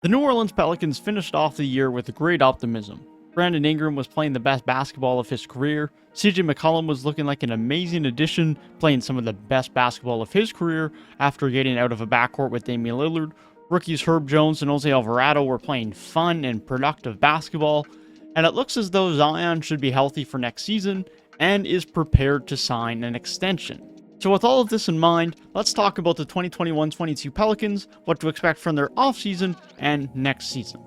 The New Orleans Pelicans finished off the year with great optimism. Brandon Ingram was playing the best basketball of his career. CJ McCollum was looking like an amazing addition, playing some of the best basketball of his career after getting out of a backcourt with Damian Lillard. Rookies Herb Jones and Josie Alvarado were playing fun and productive basketball. And it looks as though Zion should be healthy for next season and is prepared to sign an extension. So with all of this in mind, let's talk about the 2021-22 Pelicans, what to expect from their offseason and next season.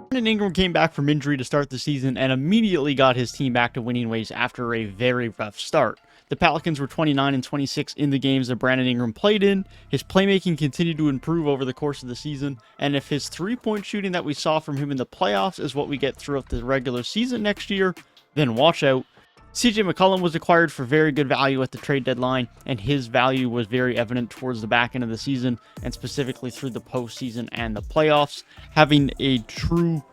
Brandon Ingram came back from injury to start the season and immediately got his team back to winning ways after a very rough start. The Pelicans were 29-26 in the games that Brandon Ingram played in. His playmaking continued to improve over the course of the season, and if his three-point shooting that we saw from him in the playoffs is what we get throughout the regular season next year, then watch out. CJ McCollum was acquired for very good value at the trade deadline, and his value was very evident towards the back end of the season, and specifically through the postseason and the playoffs. Having a true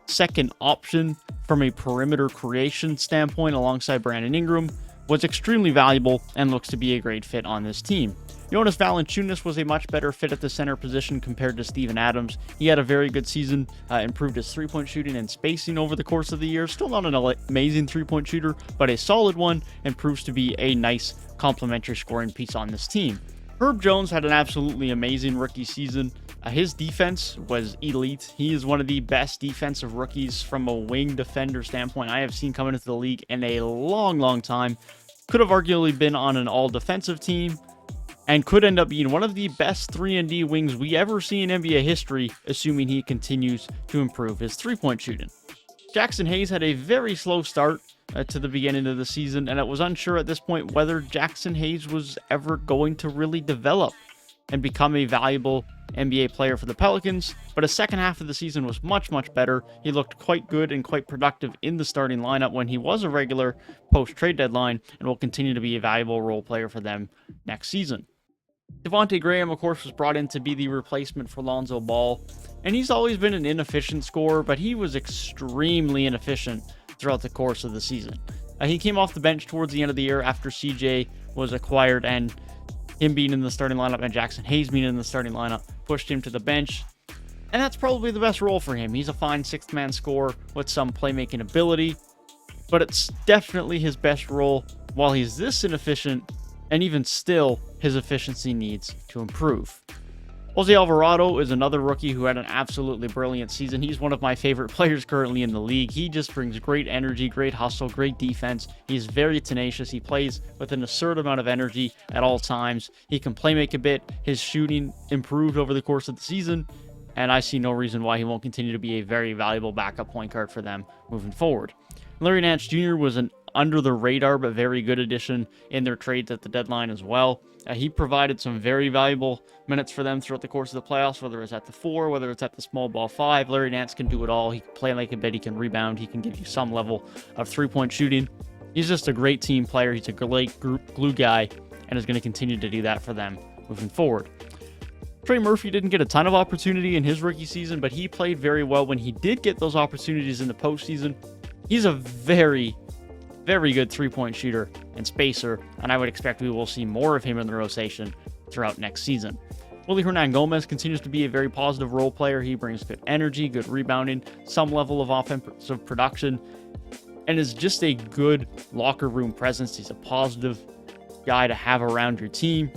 second option from a perimeter creation standpoint alongside Brandon Ingram was extremely valuable and looks to be a great fit on this team. Jonas Valanciunas was a much better fit at the center position compared to Steven Adams. He had a very good season, improved his three-point shooting and spacing over the course of the year. Still not an amazing three-point shooter, but a solid one, and proves to be a nice complementary scoring piece on this team. Herb Jones had an absolutely amazing rookie season. His defense was elite. He is one of the best defensive rookies from a wing defender standpoint I have seen coming into the league in a long time. Could have arguably been on an all-defensive team and could end up being one of the best 3-and-D wings we ever see in NBA history, assuming he continues to improve his three-point shooting. Jackson Hayes had a very slow start to the beginning of the season, and it was unsure at this point whether Jackson Hayes was ever going to really develop and become a valuable NBA player for the Pelicans, but his second half of the season was much better. He looked quite good and quite productive in the starting lineup when he was a regular post-trade deadline, and will continue to be a valuable role player for them next season. Devonte Graham, of course, was brought in to be the replacement for Lonzo Ball, and he's always been an inefficient scorer, but he was extremely inefficient throughout the course of the season. He came off the bench towards the end of the year after CJ was acquired, and him being in the starting lineup and Jackson Hayes being in the starting lineup pushed him to the bench. And that's probably the best role for him. He's a fine sixth-man scorer with some playmaking ability, but it's definitely his best role while he's this inefficient, and even still, his efficiency needs to improve. Josie Alvarado is another rookie who had an absolutely brilliant season. He's one of my favorite players currently in the league. He just brings great energy, great hustle, great defense. He's very tenacious. He plays with an absurd amount of energy at all times. He can play make a bit. His shooting improved over the course of the season, and I see no reason why he won't continue to be a very valuable backup point guard for them moving forward. Nance Jr. was an under-the-radar but very good addition in their trades at the deadline as well. He provided some very valuable minutes for them throughout the course of the playoffs, whether it's at the 4, whether it's at the small ball 5. Larry Nance can do it all. He can play like a bit, he can rebound, he can give you some level of three-point shooting. He's just a great team player. He's a great glue guy, and is going to continue to do that for them moving forward. Trey Murphy didn't get a ton of opportunity in his rookie season, but he played very well when he did get those opportunities in the postseason. He's a very good three-point shooter and spacer, and I would expect we will see more of him in the rotation throughout next season. Willie Hernan Gomez continues to be a very positive role player. He brings good energy, good rebounding, some level of offensive production, and is just a good locker room presence. He's a positive guy to have around your team,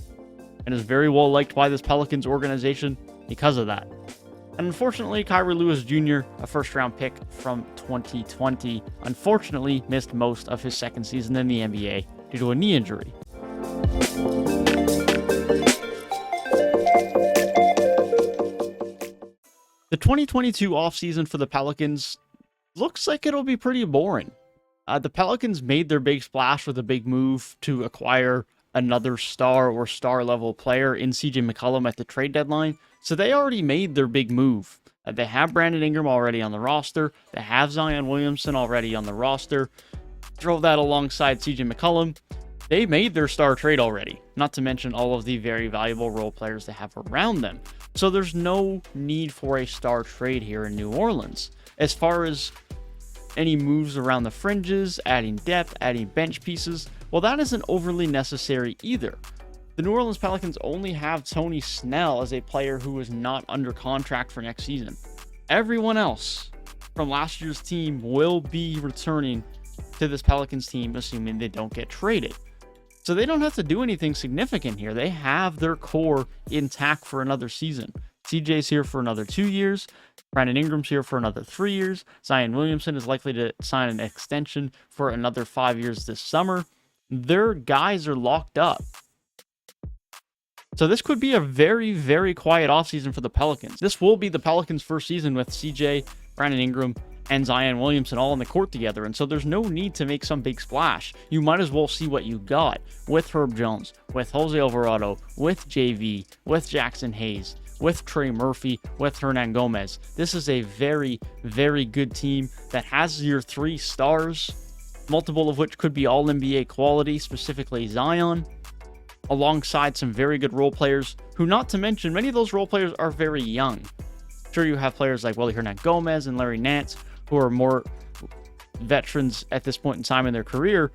and is very well liked by this Pelicans organization because of that. And unfortunately, Kyree Lewis Jr., a first-round pick from 2020, unfortunately missed most of his second season in the NBA due to a knee injury. The 2022 offseason for the Pelicans looks like it'll be pretty boring. The Pelicans made their big splash with a big move to acquire another star or star-level player in CJ McCollum at the trade deadline. So they already made their big move. They have Brandon Ingram already on the roster. They have Zion Williamson already on the roster. Throw that alongside CJ McCollum. They made their star trade already, not to mention all of the very valuable role players they have around them. So there's no need for a star trade here in New Orleans. As far as any moves around the fringes, adding depth, adding bench pieces, Well, that isn't overly necessary either. The New Orleans Pelicans only have Tony Snell as a player who is not under contract for next season. Everyone else from last year's team will be returning to this Pelicans team, assuming they don't get traded. So they don't have to do anything significant here. They have their core intact for another season. CJ's here for another 2 years. Brandon Ingram's here for another 3 years. Zion Williamson is likely to sign an extension for another 5 years this summer. Their guys are locked up. So this could be a very, very quiet offseason for the Pelicans. This will be the Pelicans' first season with CJ, Brandon Ingram, and Zion Williamson all on the court together. And so there's no need to make some big splash. You might as well see what you got with Herb Jones, with Josie Alvarado, with JV, with Jackson Hayes, with Trey Murphy, with Hernan Gomez. This is a very, very good team that has your 3 stars, multiple of which could be all NBA quality, specifically Zion, alongside some very good role players who, not to mention, many of those role players are very young. Sure, you have players like Willie Hernan Gomez and Larry Nance who are more veterans at this point in time in their career,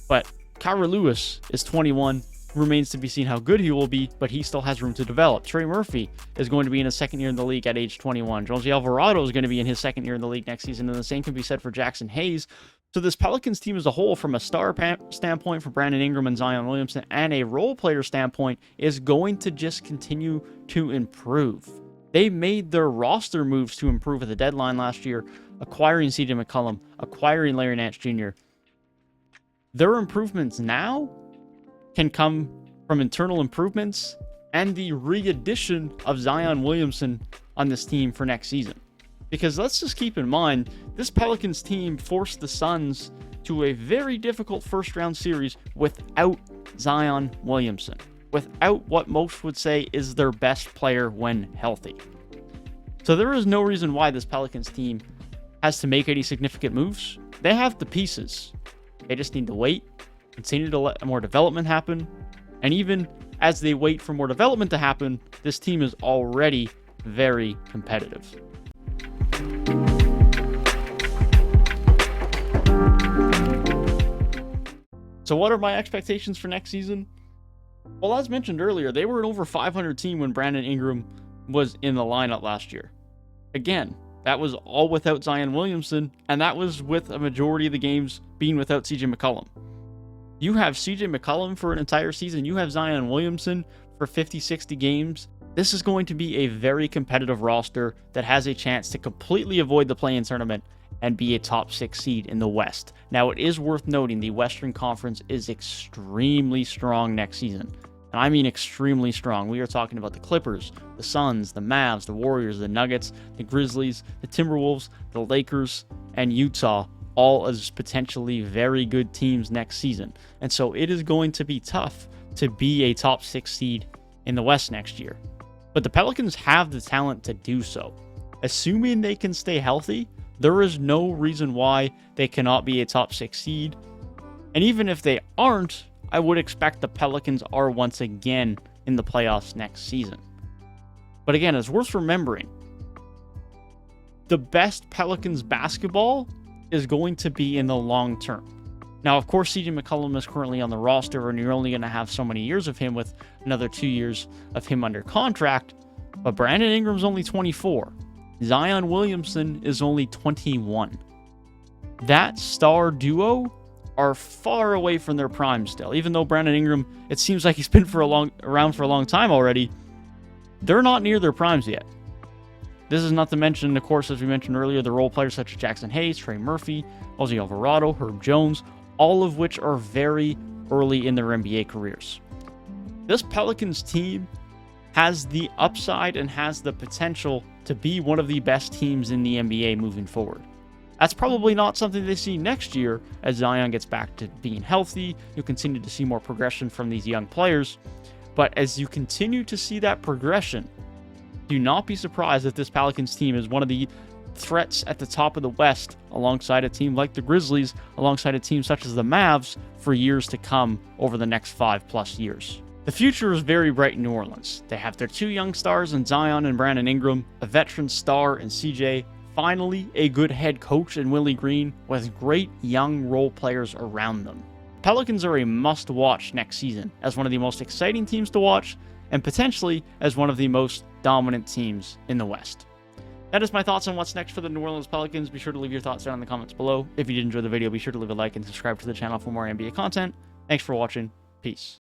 but Kira Lewis is 21. Remains to be seen how good he will be, but he still has room to develop. Trey Murphy is going to be in his second year in the league at age 21. Josie Alvarado is going to be in his second year in the league next season, and the same can be said for Jackson Hayes. So this Pelicans team as a whole, from a star standpoint for Brandon Ingram and Zion Williamson, and a role player standpoint, is going to just continue to improve. They made their roster moves to improve at the deadline last year, acquiring CJ McCollum, acquiring Larry Nance Jr. Their improvements now can come from internal improvements and the re-addition of Zion Williamson on this team for next season. Because let's just keep in mind, this Pelicans team forced the Suns to a very difficult first-round series without Zion Williamson, without what most would say is their best player when healthy. So there is no reason why this Pelicans team has to make any significant moves. They have the pieces. They just need to wait, continue to let more development happen. And even as they wait for more development to happen, this team is already very competitive. So what are my expectations for next season? Well, as mentioned earlier, they were an over 500 team when Brandon Ingram was in the lineup last year. Again, that was all without Zion Williamson, and that was with a majority of the games being without CJ McCollum. You have CJ McCollum for an entire season. You have Zion Williamson for 50, 60 games. This is going to be a very competitive roster that has a chance to completely avoid the play-in tournament and be a top 6 seed in the West. Now, it is worth noting the Western Conference is extremely strong next season. And I mean extremely strong. We are talking about the Clippers, the Suns, the Mavs, the Warriors, the Nuggets, the Grizzlies, the Timberwolves, the Lakers, and Utah, all as potentially very good teams next season. And so it is going to be tough to be a top 6 seed in the West next year. But the Pelicans have the talent to do so. Assuming they can stay healthy, there is no reason why they cannot be a top 6 seed. And even if they aren't, I would expect the Pelicans are once again in the playoffs next season. But again, it's worth remembering, the best Pelicans basketball is going to be in the long term. Now, of course, CJ McCollum is currently on the roster, and you're only going to have so many years of him with another 2 years of him under contract. But Brandon Ingram's only 24. Zion Williamson is only 21. That star duo are far away from their prime still. Even though Brandon Ingram, it seems like he's been around for a long time already, they're not near their primes yet. This is not to mention, of course, as we mentioned earlier, the role players such as Jackson Hayes, Trey Murphy, Josie Alvarado, Herb Jones, all of which are very early in their NBA careers. This Pelicans team has the upside and has the potential to be one of the best teams in the NBA moving forward. That's probably not something they see next year as Zion gets back to being healthy. You'll continue to see more progression from these young players. But as you continue to see that progression, do not be surprised if this Pelicans team is one of the threats at the top of the West, alongside a team like the Grizzlies, alongside a team such as the Mavs, for years to come over the next 5+ years. The future is very bright in New Orleans. They have their 2 young stars in Zion and Brandon Ingram, a veteran star in CJ, finally a good head coach in Willie Green, with great young role players around them. Pelicans are a must-watch next season as one of the most exciting teams to watch and potentially as one of the most dominant teams in the West. That is my thoughts on what's next for the New Orleans Pelicans. Be sure to leave your thoughts down in the comments below. If you did enjoy the video, be sure to leave a like and subscribe to the channel for more NBA content. Thanks for watching. Peace.